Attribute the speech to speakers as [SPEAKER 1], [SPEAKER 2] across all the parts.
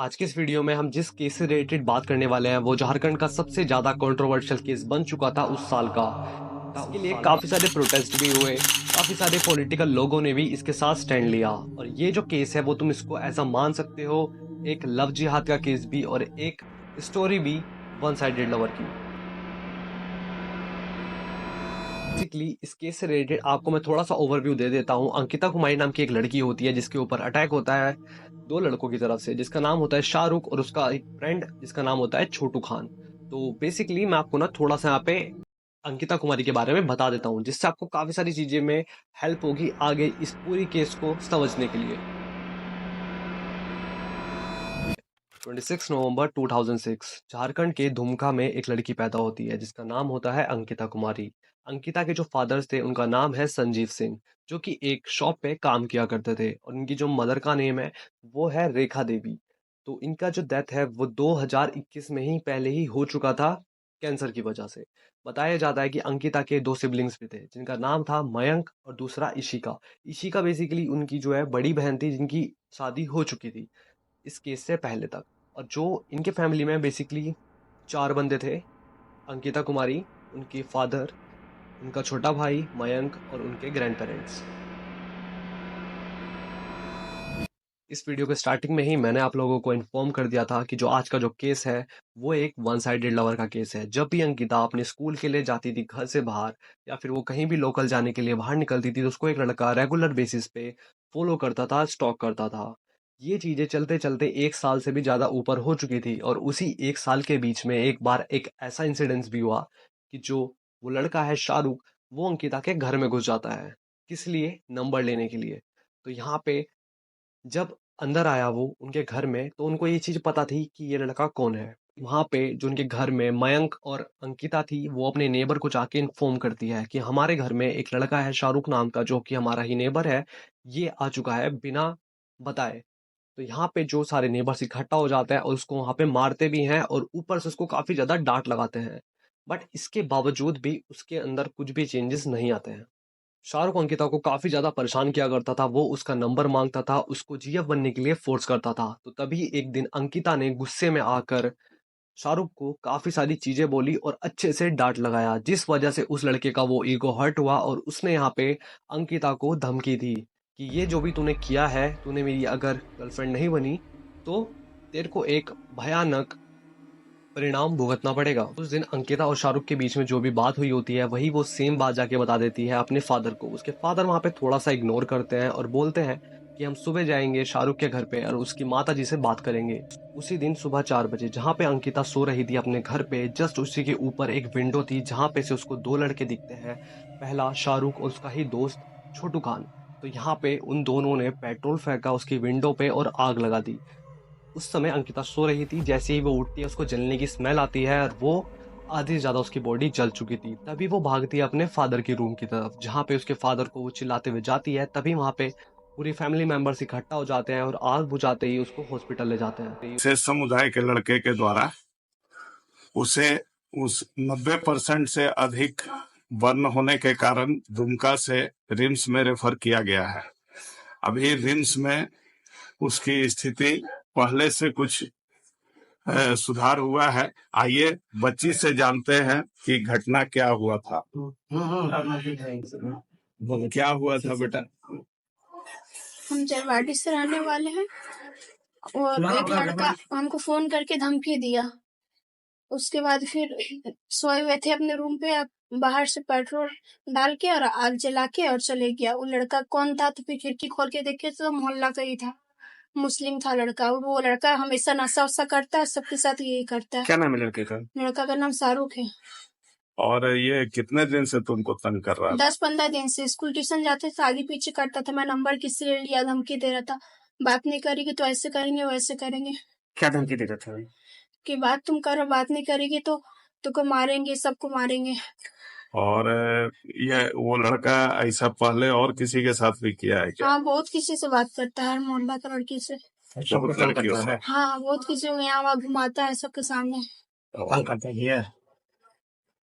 [SPEAKER 1] आज के इस वीडियो में हम जिस केस से रिलेटेड बात करने वाले हैं वो झारखंड का सबसे ज्यादा कंट्रोवर्शियल केस बन चुका था उस साल का। इसके लिए काफी सारे प्रोटेस्ट भी हुए। काफी सारे पॉलिटिकल लोगों ने भी इसके साथ स्टैंड लिया और ये जो केस है वो तुम इसको ऐसा मान सकते हो, एक लव जिहाद का केस भी और एक स्टोरी भी वन साइडेड लवर की। बेसिकली इस केस से रिलेटेड आपको मैं थोड़ा सा ओवरव्यू दे देता हूँ। अंकिता कुमारी नाम की एक लड़की होती है जिसके ऊपर अटैक होता है दो लड़कों की तरफ से, जिसका नाम होता है शाहरुख और उसका एक फ्रेंड जिसका नाम होता है छोटू खान। तो बेसिकली मैं आपको ना थोड़ा सा यहाँ पे अंकिता कुमारी के बारे में बता देता हूँ जिससे आपको काफी सारी चीजें में हेल्प होगी आगे इस पूरी केस को समझने के लिए। 26 नवंबर 2006 झारखंड के दुमका में एक लड़की पैदा होती है जिसका नाम होता है अंकिता कुमारी। अंकिता के जो फादर्स थे उनका नाम है संजीव सिंह, जो कि एक शॉप पे काम किया करते थे, और इनकी जो मदर का नेम है वो है रेखा देवी। तो इनका जो डेथ है वो 2021 में ही पहले ही हो चुका था कैंसर की वजह से। बताया जाता है कि अंकिता के दो सिबलिंग्स भी थे जिनका नाम था मयंक और दूसरा इशिका। इशिका बेसिकली उनकी जो है बड़ी बहन थी जिनकी शादी हो चुकी थी इस केस से पहले तक। और जो इनके फैमिली में बेसिकली चार बंदे थे: अंकिता कुमारी, उनके फादर, उनका छोटा भाई मयंक और उनके ग्रैंड पेरेंट्स। इस वीडियो के स्टार्टिंग में ही मैंने आप लोगों को इन्फॉर्म कर दिया था कि जो आज का जो केस है वो एक वन साइडेड लवर का केस है। जब भी अंकिता अपने स्कूल के लिए जाती थी घर से बाहर, या फिर वो कहीं भी लोकल जाने के लिए बाहर निकलती थी, तो उसको एक लड़का रेगुलर बेसिस पे फॉलो करता था, स्टॉक करता था। ये चीजें चलते चलते एक साल से भी ज्यादा ऊपर हो चुकी थी और उसी एक साल के बीच में एक बार एक ऐसा इंसिडेंस भी हुआ कि जो वो लड़का है शाहरुख, वो अंकिता के घर में घुस जाता है। किस लिए? नंबर लेने के लिए। तो यहाँ पे जब अंदर आया वो उनके घर में, तो उनको ये चीज पता थी कि ये लड़का कौन है। वहां पे जो उनके घर में मयंक और अंकिता थी, वो अपने नेबर को जाके इन्फॉर्म करती है कि हमारे घर में एक लड़का है शाहरुख नाम का, जो कि हमारा ही नेबर है, ये आ चुका है बिना बताए। तो यहाँ पे जो सारे नेबर्स इकट्ठा हो जाते हैं और उसको वहां पे मारते भी हैं और ऊपर से उसको काफी ज्यादा डांट लगाते हैं। बट इसके बावजूद भी उसके अंदर कुछ भी चेंजेस नहीं आते हैं। शाहरुख अंकिता को काफी ज्यादा परेशान किया करता था, वो उसका नंबर मांगता था, उसको जीएफ बनने के लिए फोर्स करता था। तो तभी एक दिन अंकिता ने गुस्से में आकर शाहरुख को काफी सारी चीजें बोली और अच्छे से डांट लगाया, जिस वजह से उस लड़के का वो ईगो हर्ट हुआ और उसने यहाँ पे अंकिता को धमकी दी कि ये जो भी तूने किया है, तूने मेरी अगर गर्लफ्रेंड नहीं बनी तो तेरे को एक भयानक परिणाम भुगतना पड़ेगा। उस दिन अंकिता और शाहरुख के बीच में जो भी बात हुई होती है वही वो सेम बात जाके बता देती है अपने फादर को। उसके फादर वहां पे थोड़ा सा इग्नोर करते हैं और बोलते हैं कि हम सुबह जाएंगे शाहरुख के घर पे और उसकी माता जी से बात करेंगे। उसी दिन सुबह 4 बजे जहाँ पे अंकिता सो रही थी अपने घर पे, जस्ट उसी के ऊपर एक विंडो थी जहाँ पे से उसको दो लड़के दिखते हैं। पहला शाहरुख और उसका ही दोस्त छोटू खान। तो यहाँ पे उन दोनों ने पेट्रोल फेंका उसकी विंडो पे और आग लगा दी। उस समय अंकिता सो रही थी, जैसे ही वो उठती है उसको जलने की स्मेल आती है और वो आधी से ज्यादा उसकी बॉडी जल चुकी थी। तभी वो भागती है अपने फादर की रूम की तरफ, जहाँ पे उसके फादर को वो चिल्लाते हुए जाती है। तभी वहां पे पूरी फैमिली मेंबर्स इकट्ठा हो जाते हैं और आग बुझाते ही उसको हॉस्पिटल ले जाते हैं।
[SPEAKER 2] से समुदाय के लड़के के द्वारा उसे उस 90% से अधिक बर्न होने के कारण दुमका से रिम्स में रेफर किया गया है। अभी रिम्स में उसकी स्थिति पहले से कुछ सुधार हुआ है। आइए बच्ची से जानते हैं कि घटना क्या हुआ था। क्या हुआ था बेटा?
[SPEAKER 3] हम जरवाडी से रहने वाले हैं और एक लड़का हमको फोन करके धमकी दिया। उसके बाद फिर सोए हुए थे अपने रूम पे, बाहर से पेट्रोल डाल के और आग जला के और चले गया। वो लड़का कौन था तो फिर खिड़की खोल के देखे तो मोहल्ला का ही था, मुस्लिम था लड़का। वो लड़का हमेशा नशा वशा करता है, सबके साथ यही करता है।
[SPEAKER 2] क्या नाम है लड़के का?
[SPEAKER 3] लड़का का नाम शाहरुख है।
[SPEAKER 2] और ये कितने दिन से तुमको तंग कर रहा था?
[SPEAKER 3] 10-15 दिन से। स्कूल ट्यूशन जाते थे, आगे पीछे करता था। मैं नंबर किससे ले लिया, धमकी दे रहा था, बात नहीं करेगी तो ऐसे करेंगे वैसे करेंगे।
[SPEAKER 2] क्या धमकी दे रहा था?
[SPEAKER 3] कि बात तुम करो, बात नहीं करेगी तो तुमको मारेंगे, सबको मारेंगे।
[SPEAKER 2] और ये वो लड़का ऐसा पहले और किसी के साथ भी किया है क्या?
[SPEAKER 3] हाँ, बहुत किसी से बात करता है, मोहल्ला का लड़की से।
[SPEAKER 2] बहुत लड़कियों से?
[SPEAKER 3] हाँ, बहुत किसी को यहाँ वहाँ घुमाता है सबके सामने।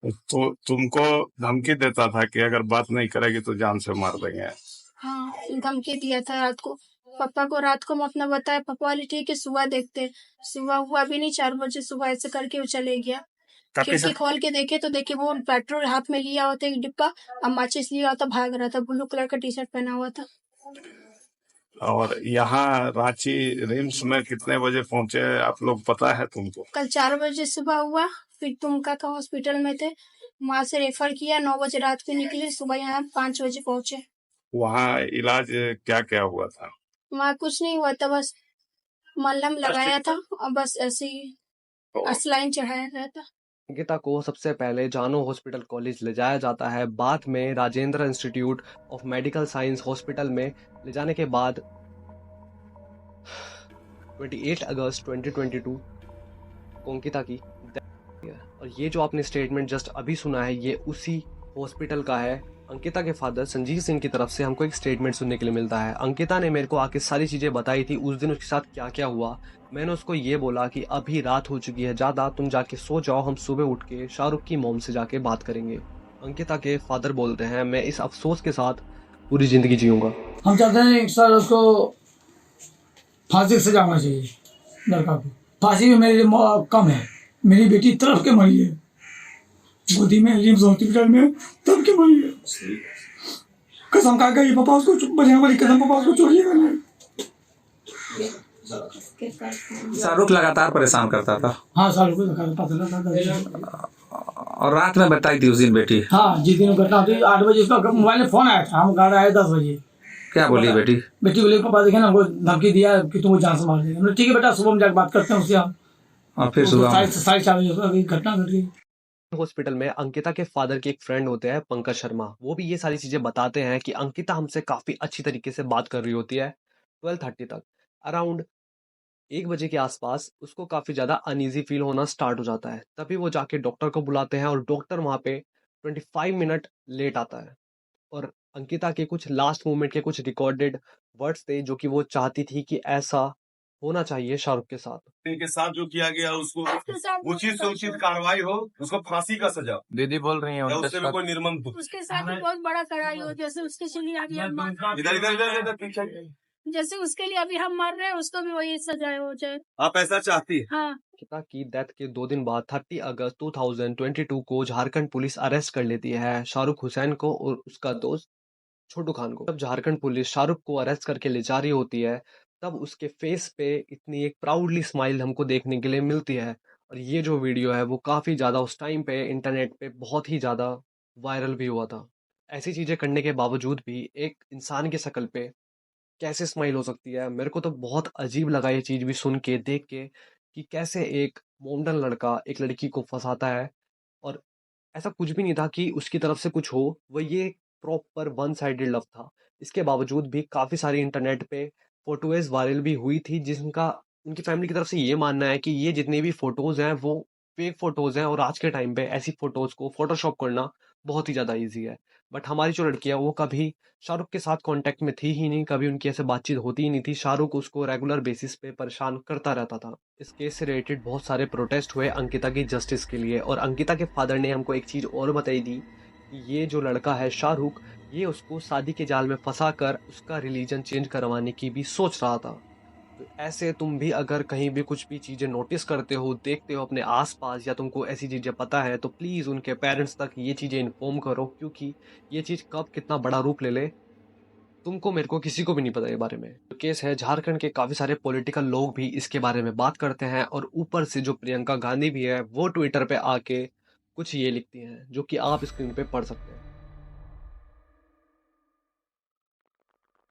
[SPEAKER 2] तो तुमको धमकी देता था कि अगर बात नहीं करेगी तो जान से मार देंगे?
[SPEAKER 3] हाँ, धमकी दिया था रात को। पापा को रात को मैं अपना बताया, पापा वाले ठीक है सुबह देखते। सुबह हुआ भी नहीं, 4 बजे सुबह ऐसे करके वो चले गया। खिड़की खोल के देखे तो देखे वो पेट्रोल हाथ में लिया होता एक डिब्बा और माचिस लिया होता, भाग रहा था। ब्लू कलर का टी शर्ट पहना हुआ था।
[SPEAKER 2] और यहाँ रांची रिम्स में कितने बजे पहुंचे आप लोग, पता है तुमको?
[SPEAKER 3] कल 4 बजे सुबह हुआ, फिर दुमका का हॉस्पिटल में थे, वहां से रेफर किया। 9 बजे रात को निकले, सुबह यहाँ 5 बजे पहुंचे।
[SPEAKER 2] वहाँ इलाज क्या क्या हुआ था?
[SPEAKER 3] वहाँ कुछ नहीं हुआ था, बस मलहम लगाया था और बस ऐसे ही सलाइन चढ़ाया गया था।
[SPEAKER 1] अंकिता को सबसे पहले जानो हॉस्पिटल कॉलेज ले जाया जाता है, बाद में Rajendra institute of medical science hospital में ले जाने के बाद 28 अगस्त 2022 को अंकिता की death हुई है। और ये जो आपने स्टेटमेंट जस्ट अभी सुना है, ये उसी हॉस्पिटल का है। अंकिता के फादर संजीव सिंह की तरफ से हमको एक स्टेटमेंट सुनने के लिए मिलता है। अंकिता ने मेरे को आके सारी चीज़ें बताई थी, उस दिन उसके साथ क्या क्या हुआ। मैंने उसको ये बोला कि अभी रात हो चुकी है ज़्यादा, तुम जाके सो जाओ, हम सुबह उठ के शाहरुख की मॉम से जाके बात करेंगे। अंकिता के फादर बोलते हैं, मैं इस अफसोस के साथ पूरी ज़िंदगी जीऊँगा।
[SPEAKER 4] हम चाहते हैं सर उसको फांसी की सजा होना चाहिए लड़का को। फांसी भी मेरे लिए कम है, मेरी बेटी तरफ के मरी है, गोदी में रिम्स हॉस्पिटल में तब के मरी है। कसम खा गई पापा उसको बढ़िया वाली कसम, पापा उसको छोड़िएगा नहीं।
[SPEAKER 5] शाहरुख लगातार परेशान करता था।
[SPEAKER 4] हाँ शाहरुख को पता लगा।
[SPEAKER 5] और रात में बताई थी उस दिन बेटी?
[SPEAKER 4] हाँ जिस दिन घटना हुई 8 बजे उसका मोबाइल में फोन आया था, हम घर आए 10 बजे।
[SPEAKER 5] क्या बोली बेटी?
[SPEAKER 4] बेटी बोले पापा देखे ना हमको धमकी दिया कि तुमको जान से मार देंगे। हमने ठीक है बेटा, सुबह में जाकर बात करते हैं उससे हम।
[SPEAKER 5] और फिर सुबह
[SPEAKER 4] 4:30 बजे घटना घट गई।
[SPEAKER 1] हॉस्पिटल में अंकिता के फादर के एक फ्रेंड होते हैं पंकज शर्मा, वो भी ये सारी चीजें बताते हैं कि अंकिता हमसे काफी अच्छी तरीके से बात कर रही होती है 12:30 तक। अराउंड 1 बजे के आसपास उसको काफी ज्यादा अनईजी फील होना स्टार्ट हो जाता है। तभी वो जाके डॉक्टर को बुलाते हैं और डॉक्टर वहां पे 25 मिनट लेट आता है। और अंकिता के कुछ लास्ट मोमेंट के कुछ रिकॉर्डेड वर्ड्स थे जो कि वो चाहती थी कि ऐसा होना चाहिए शाहरुख के साथ।
[SPEAKER 6] के साथ जो किया गया उसको उचित से उचित कार्रवाई हो, उसको फांसी का सजा।
[SPEAKER 5] दीदी बोल रही
[SPEAKER 6] या उससे भी कोई निर्मम
[SPEAKER 3] उसके साथ भी बहुत बड़ा कड़ाई हो, जैसे उसके लिए अभी हम
[SPEAKER 6] इधर इधर इधर इधर पीछे।
[SPEAKER 3] जैसे उसके लिए अभी हम मर रहे हैं, उसको भी वही सजा हो जाए।
[SPEAKER 6] आप ऐसा चाहती है?
[SPEAKER 3] हाँ।
[SPEAKER 1] अंकिता की डेथ के 2 दिन बाद 30 अगस्त 2022 को झारखंड पुलिस अरेस्ट कर लेती है शाहरुख हुसैन को और उसका दोस्त छोटू खान को। जब झारखंड पुलिस शाहरुख को अरेस्ट करके ले जा रही होती है, तब उसके फेस पे इतनी एक प्राउडली स्माइल हमको देखने के लिए मिलती है। और ये जो वीडियो है वो काफ़ी ज़्यादा उस टाइम पे इंटरनेट पे बहुत ही ज़्यादा वायरल भी हुआ था। ऐसी चीज़ें करने के बावजूद भी एक इंसान की शक्ल पे कैसे स्माइल हो सकती है? मेरे को तो बहुत अजीब लगा ये चीज़ भी सुन के, देख के, कि कैसे एक मोमडन लड़का एक लड़की को फँसाता है और ऐसा कुछ भी नहीं था कि उसकी तरफ से कुछ हो, वो ये प्रॉपर वन साइडेड लव था। इसके बावजूद भी काफ़ी सारी इंटरनेट पे फ़ोटोज़ वायरल भी हुई थी, जिनका उनकी फैमिली की तरफ से ये मानना है कि ये जितनी भी फ़ोटोज़ हैं वो फेक फ़ोटोज़ हैं और आज के टाइम पे ऐसी फ़ोटोज़ को फ़ोटोशॉप करना बहुत ही ज़्यादा ईज़ी है। बट हमारी जो लड़की है वो कभी शाहरुख के साथ कॉन्टैक्ट में थी ही नहीं, कभी उनकी ऐसे बातचीत होती ही नहीं थी। शाहरुख उसको रेगुलर बेसिस पे परेशान करता रहता था। इस केस से रिलेटेड बहुत सारे प्रोटेस्ट हुए अंकिता की जस्टिस के लिए और अंकिता के फादर ने हमको एक चीज़ और बताई थी कि ये जो लड़का है शाहरुख, ये उसको शादी के जाल में फंसा कर उसका रिलीजन चेंज करवाने की भी सोच रहा था। तो ऐसे तुम भी अगर कहीं भी कुछ भी चीज़ें नोटिस करते हो, देखते हो अपने आसपास, या तुमको ऐसी चीज़ें पता है, तो प्लीज़ उनके पेरेंट्स तक ये चीज़ें इन्फॉर्म करो, क्योंकि ये चीज़ कब कितना बड़ा रूप ले ले तुमको, मेरे को, किसी को भी नहीं पता ये बारे में। तो केस है, झारखंड के काफ़ी सारे पॉलिटिकल लोग भी इसके बारे में बात करते हैं और ऊपर से जो प्रियंका गांधी भी है वो ट्विटर पे आके कुछ ये लिखती हैं जो कि आप स्क्रीन पे पढ़ सकते हैं।